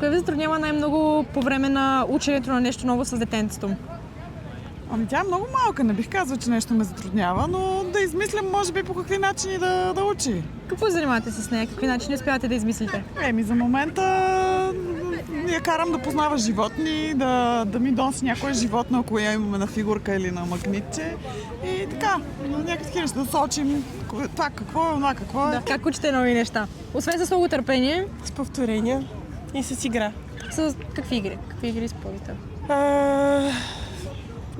Кое ви затруднява най-много по време на ученето на нещо ново с детенцето? Ами тя е много малка, не бих казала, че нещо ме затруднява, но да измислям може би по какви начини да учи. Какво се занимавате с нея? Какви начини успявате да измислите? За момента я карам да познава животни, да ми доноси някое животно, ако я имаме на фигурка или на магнитче. И така, някакви неща да сочим това какво е, това какво е. Да. Как учите нови неща? Освен с много търпение, С повторения и с игра. с какви игри? Какви игри използвате?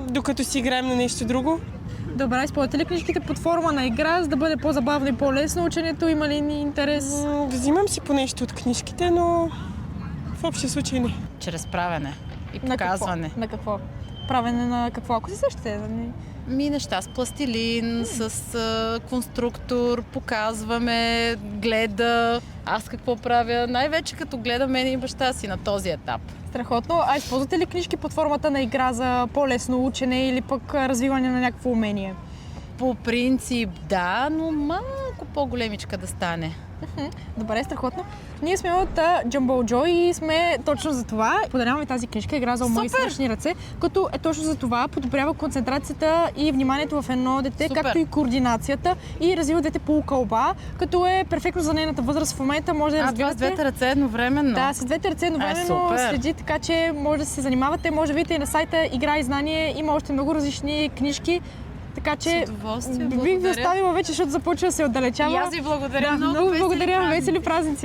Докато си играем на нещо друго. Добре, използвате ли книжките под форма на игра, за да бъде по-забавно и по-лесно ученето? Има ли ни интерес? Взимам си по нещо от книжките, но в общия случай не. Чрез правене и На показване. какво? На какво? Правене на какво? Ако се сещате, да не... Неща с пластилин, с конструктор, показваме, гледа. Аз какво правя? Най-вече като гледа мен и баща си на този етап. Страхотно. А използвате ли книжки под формата на игра за по-лесно учене или пък развиване на някакво умение? По принцип да, но малко по-големичка да стане. Добре, страхотно. Ние сме от Jumbo Joy и сме точно за това. Подаряваме тази книжка "Игра за ума и страшни ръце", като е точно за това, подобрява концентрацията и вниманието в едно дете, Супер. както и координацията и развива дете по кълба, като е перфектно за нейната възраст в момента. Може да Това с развивате... двете ръце едновременно. Да, с двете ръце едновременно супер. следи, така че може да се занимавате. Може да видите и на сайта "Игра и знание", има още много различни книжки. Така че С удоволствие, бих ви благодаря. оставила вече, защото започва да се отдалечава. И аз ви благодаря Да, много. много Весели благодаря. празници. Весели празници!